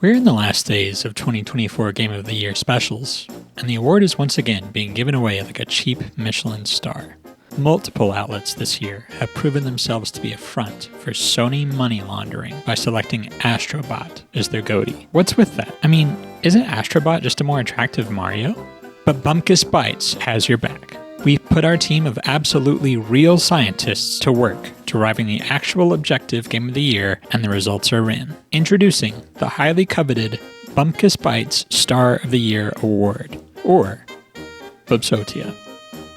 We're in the last days of 2024 Game of the Year specials, and the award is once again being given away like a cheap Michelin star. Multiple outlets this year have proven themselves to be a front for Sony money laundering by selecting Astrobot as their goty. What's with that? I mean, isn't Astrobot just a more attractive Mario? But Bumpkus Bites has your back. We've put our team of absolutely real scientists to work, deriving the actual objective Game of the Year, and the results are in. Introducing the highly coveted Bumpkus Bites Star of the Year Award, or BBSotYA,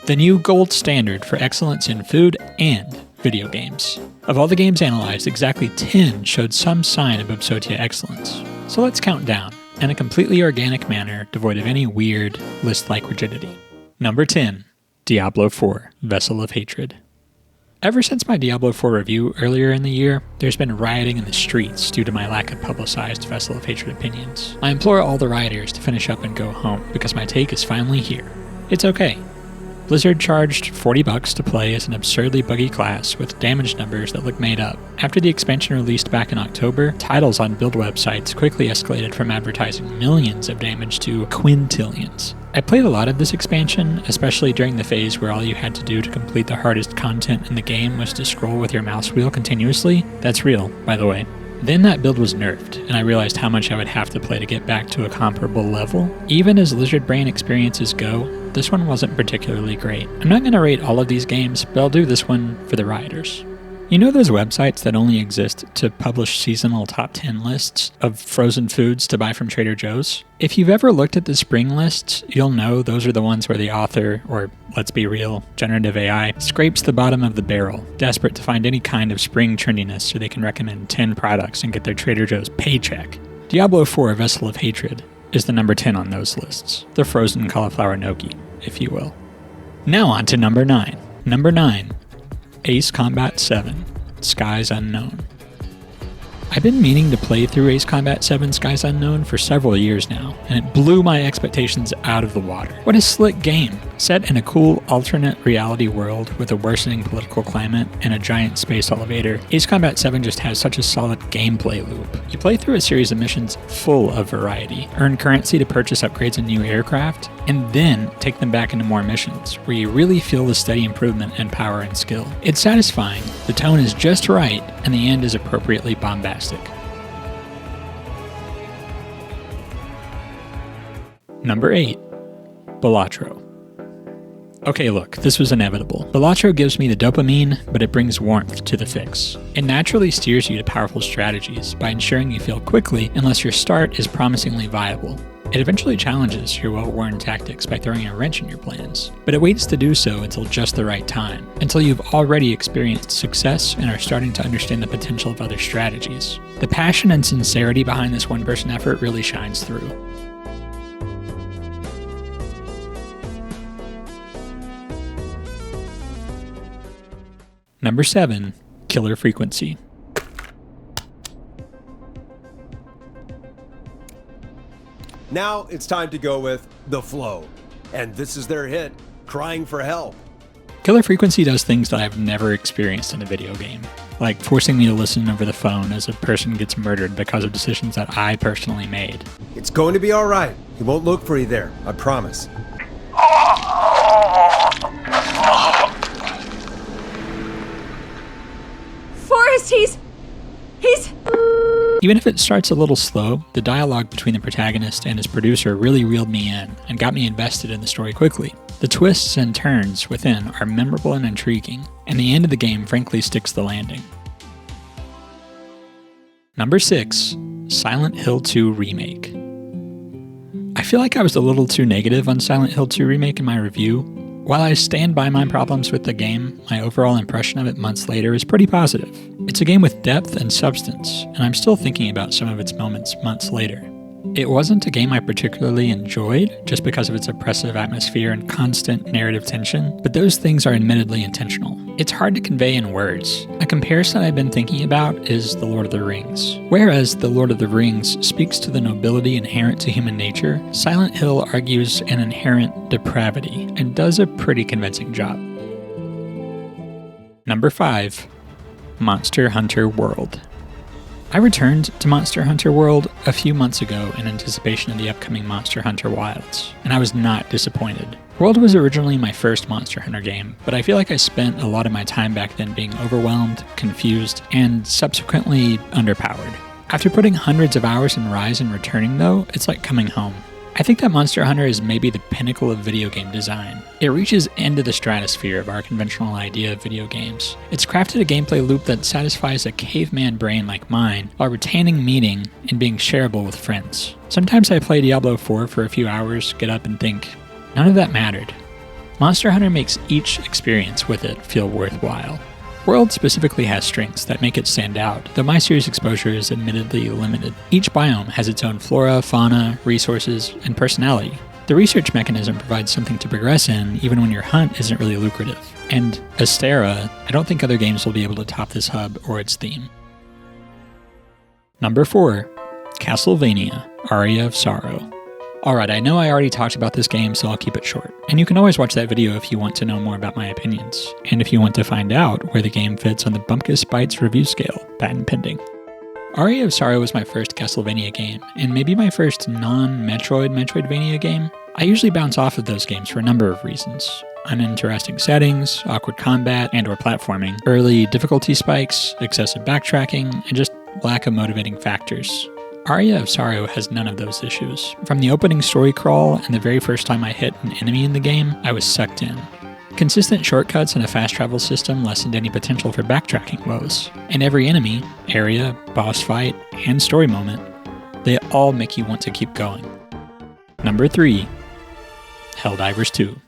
the new gold standard for excellence in food and video games. Of all the games analyzed, exactly 10 showed some sign of BBSotYA excellence. So let's count down, in a completely organic manner, devoid of any weird, list-like rigidity. Number 10. Diablo 4, Vessel of Hatred. Ever since my Diablo 4 review earlier in the year, there's been rioting in the streets due to my lack of publicized Vessel of Hatred opinions. I implore all the rioters to finish up and go home, because my take is finally here. It's okay. Blizzard charged $40 to play as an absurdly buggy class with damage numbers that look made up. After the expansion released back in October, titles on build websites quickly escalated from advertising millions of damage to quintillions. I played a lot of this expansion, especially during the phase where all you had to do to complete the hardest content in the game was to scroll with your mouse wheel continuously. That's real, by the way. Then that build was nerfed, and I realized how much I would have to play to get back to a comparable level. Even as Lizard Brain experiences go, this one wasn't particularly great. I'm not going to rate all of these games, but I'll do this one for the rioters. You know those websites that only exist to publish seasonal top 10 lists of frozen foods to buy from Trader Joe's? If you've ever looked at the spring lists, you'll know those are the ones where the author, or let's be real, generative AI, scrapes the bottom of the barrel, desperate to find any kind of spring trendiness so they can recommend 10 products and get their Trader Joe's paycheck. Diablo 4 Vessel of Hatred is the number 10 on those lists, the frozen cauliflower gnocchi, if you will. Now on to number 9. Number 9. Ace Combat 7, Skies Unknown. I've been meaning to play through Ace Combat 7 Skies Unknown for several years now, and it blew my expectations out of the water. What a slick game! Set in a cool alternate reality world with a worsening political climate and a giant space elevator, Ace Combat 7 just has such a solid gameplay loop. You play through a series of missions full of variety, earn currency to purchase upgrades and new aircraft, and then take them back into more missions, where you really feel the steady improvement in power and skill. It's satisfying, the tone is just right, and the end is appropriately bombastic. Number 8. Balatro. Okay, look, this was inevitable. Balatro gives me the dopamine, but it brings warmth to the fix. It naturally steers you to powerful strategies by ensuring you fail quickly unless your start is promisingly viable. It eventually challenges your well-worn tactics by throwing a wrench in your plans, but it waits to do so until just the right time, until you've already experienced success and are starting to understand the potential of other strategies. The passion and sincerity behind this one-person effort really shines through. Number 7. Killer Frequency. Now it's time to go with The Flow, and this is their hit, Crying for Help. Killer Frequency does things that I've never experienced in a video game, like forcing me to listen over the phone as a person gets murdered because of decisions that I personally made. It's going to be all right. He won't look for you there, I promise. Forrest, he's... Even if it starts a little slow, the dialogue between the protagonist and his producer really reeled me in and got me invested in the story quickly. The twists and turns within are memorable and intriguing, and the end of the game frankly sticks the landing. Number 6. Silent Hill 2 Remake. I feel like I was a little too negative on Silent Hill 2 Remake in my review. While I stand by my problems with the game, my overall impression of it months later is pretty positive. It's a game with depth and substance, and I'm still thinking about some of its moments months later. It wasn't a game I particularly enjoyed, just because of its oppressive atmosphere and constant narrative tension, but those things are admittedly intentional. It's hard to convey in words. A comparison I've been thinking about is The Lord of the Rings. Whereas The Lord of the Rings speaks to the nobility inherent to human nature, Silent Hill argues an inherent depravity, and does a pretty convincing job. Number 5. Monster Hunter World. I returned to Monster Hunter World a few months ago in anticipation of the upcoming Monster Hunter Wilds, and I was not disappointed. World was originally my first Monster Hunter game, but I feel like I spent a lot of my time back then being overwhelmed, confused, and subsequently underpowered. After putting hundreds of hours in Rise and returning though, it's like coming home. I think that Monster Hunter is maybe the pinnacle of video game design. It reaches into the stratosphere of our conventional idea of video games. It's crafted a gameplay loop that satisfies a caveman brain like mine while retaining meaning and being shareable with friends. Sometimes I play Diablo 4 for a few hours, get up and think, none of that mattered. Monster Hunter makes each experience with it feel worthwhile. World specifically has strengths that make it stand out, though my series exposure is admittedly limited. Each biome has its own flora, fauna, resources, and personality. The research mechanism provides something to progress in even when your hunt isn't really lucrative. And Astera, I don't think other games will be able to top this hub or its theme. Number 4. Castlevania, Aria of Sorrow. Alright, I know I already talked about this game, so I'll keep it short. And you can always watch that video if you want to know more about my opinions, and if you want to find out where the game fits on the Bumpkus Bites review scale, patent pending. Aria of Sorrow was my first Castlevania game, and maybe my first non-Metroidvania game. I usually bounce off of those games for a number of reasons. Uninteresting settings, awkward combat and or platforming, early difficulty spikes, excessive backtracking, and just lack of motivating factors. Aria of Sorrow has none of those issues. From the opening story crawl and the very first time I hit an enemy in the game, I was sucked in. Consistent shortcuts and a fast travel system lessened any potential for backtracking woes. And every enemy, area, boss fight, and story moment, they all make you want to keep going. Number 3. Helldivers 2.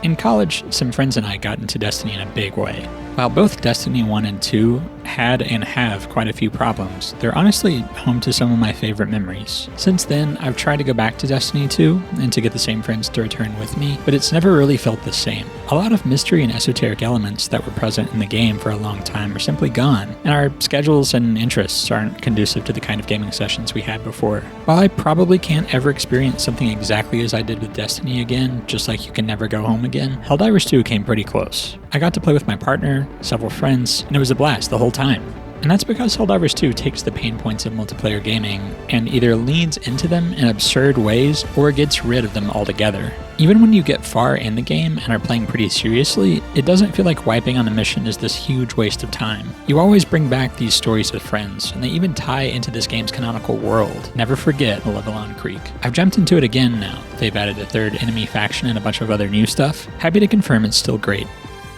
In college, some friends and I got into Destiny in a big way. While both Destiny 1 and 2 had and have quite a few problems, they're honestly home to some of my favorite memories. Since then, I've tried to go back to Destiny 2 and to get the same friends to return with me, but it's never really felt the same. A lot of mystery and esoteric elements that were present in the game for a long time are simply gone, and our schedules and interests aren't conducive to the kind of gaming sessions we had before. While I probably can't ever experience something exactly as I did with Destiny again, just like you can never go home again, Helldivers 2 came pretty close. I got to play with my partner, several friends, and it was a blast the whole time. And that's because Helldivers 2 takes the pain points of multiplayer gaming and either leans into them in absurd ways or gets rid of them altogether. Even when you get far in the game and are playing pretty seriously, it doesn't feel like wiping on a mission is this huge waste of time. You always bring back these stories with friends, and they even tie into this game's canonical world. Never forget Levelon Creek. I've jumped into it again now. They've added a third enemy faction and a bunch of other new stuff. Happy to confirm it's still great.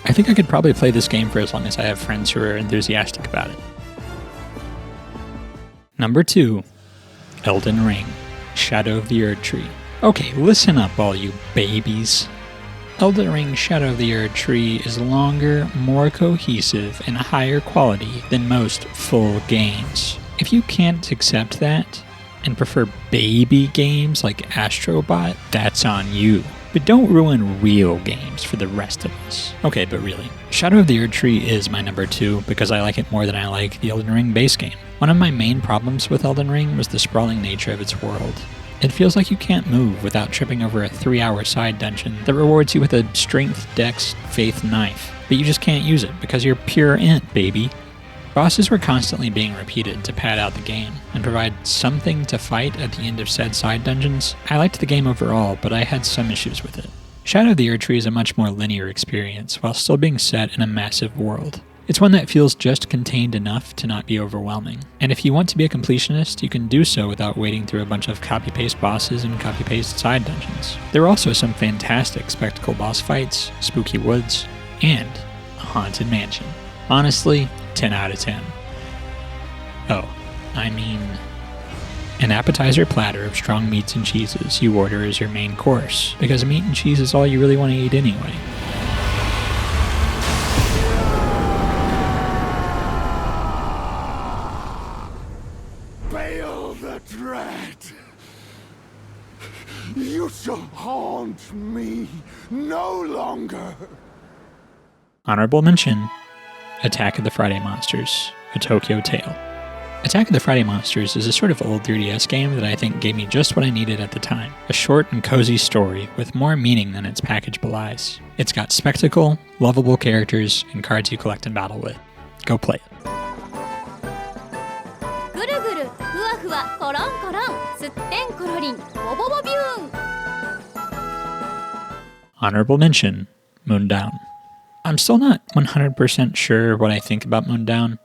I think I could probably play this game for as long as I have friends who are enthusiastic about it. Number 2. Elden Ring, Shadow of the Erdtree. Okay, listen up all you babies. Elden Ring Shadow of the Erdtree is longer, more cohesive, and higher quality than most full games. If you can't accept that, and prefer baby games like Astrobot, that's on you. But don't ruin real games for the rest of us. Okay, but really, Shadow of the Erdtree is my number 2 because I like it more than I like the Elden Ring base game. One of my main problems with Elden Ring was the sprawling nature of its world. It feels like you can't move without tripping over a 3-hour side dungeon that rewards you with a strength, dex, faith knife, but you just can't use it because you're pure int, baby. Bosses were constantly being repeated to pad out the game and provide something to fight at the end of said side dungeons. I liked the game overall, but I had some issues with it. Shadow of the Erdtree is a much more linear experience while still being set in a massive world. It's one that feels just contained enough to not be overwhelming. And if you want to be a completionist, you can do so without wading through a bunch of copy-paste bosses and copy-paste side dungeons. There are also some fantastic spectacle boss fights, spooky woods, and a haunted mansion. Honestly, 10 out of 10. Oh, I mean, an appetizer platter of strong meats and cheeses you order as your main course, because meat and cheese is all you really want to eat anyway. Bail the dread. You shall haunt me no longer. Honorable mention, Attack of the Friday Monsters, A Tokyo Tale. Attack of the Friday Monsters is a sort of old 3DS game that I think gave me just what I needed at the time. A short and cozy story with more meaning than its package belies. It's got spectacle, lovable characters, and cards you collect and battle with. Go play it. コロンコロンすってんころりんボボボビューン Honorable mention, Moondown. I'm still not 100% sure what I think about Moondown,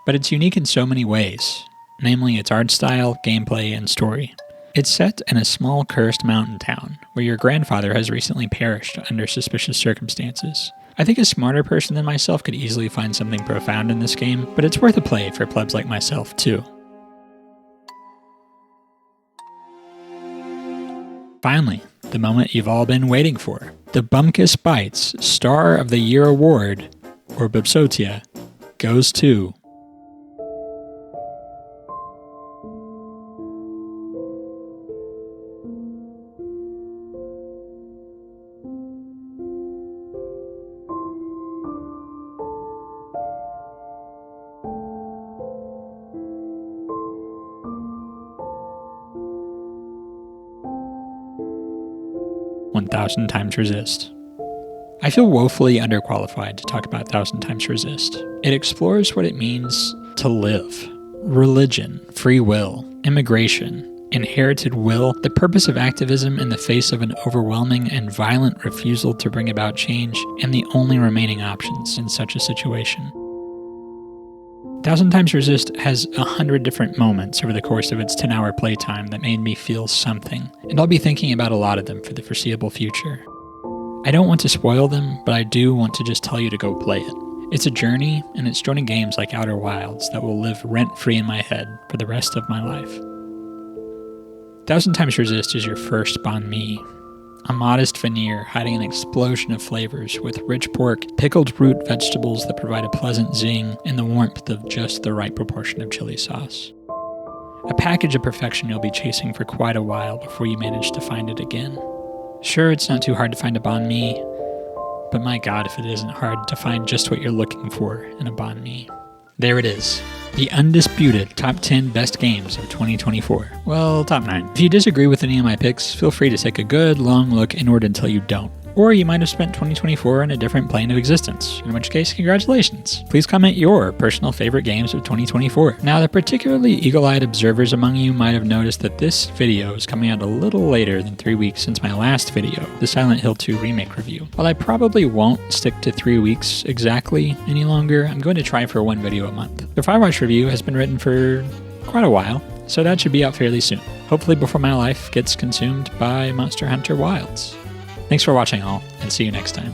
but it's unique in so many ways, namely its art style, gameplay, and story. It's set in a small cursed mountain town where your grandfather has recently perished under suspicious circumstances. I think a smarter person than myself could easily find something profound in this game, but it's worth a play for plebs like myself too. Finally, the moment you've all been waiting for. The Bumpkus Bites Star of the Year Award, or BBSotYA, goes to... Thousand Times Resist. I feel woefully underqualified to talk about Thousand Times Resist. It explores what it means to live. Religion, free will, immigration, inherited will, the purpose of activism in the face of an overwhelming and violent refusal to bring about change, and the only remaining options in such a situation. Thousand Times Resist has 100 different moments over the course of its 10-hour playtime that made me feel something, and I'll be thinking about a lot of them for the foreseeable future. I don't want to spoil them, but I do want to just tell you to go play it. It's a journey, and it's joining games like Outer Wilds that will live rent-free in my head for the rest of my life. Thousand Times Resist is your first banh mi. A modest veneer hiding an explosion of flavors with rich pork, pickled root vegetables that provide a pleasant zing, and the warmth of just the right proportion of chili sauce. A package of perfection you'll be chasing for quite a while before you manage to find it again. Sure, it's not too hard to find a banh mi, but my god if it isn't hard to find just what you're looking for in a banh mi. There it is. The undisputed top 10 best games of 2024. Well, top 9. If you disagree with any of my picks, feel free to take a good, long look inward until you don't. Or you might have spent 2024 in a different plane of existence, in which case, congratulations. Please comment your personal favorite games of 2024. Now, the particularly eagle-eyed observers among you might have noticed that this video is coming out a little later than 3 weeks since my last video, the Silent Hill 2 Remake review. While I probably won't stick to 3 weeks exactly any longer, I'm going to try for 1 video a month. The Firewatch review has been written for quite a while, so that should be out fairly soon. Hopefully before my life gets consumed by Monster Hunter Wilds. Thanks for watching all, and see you next time.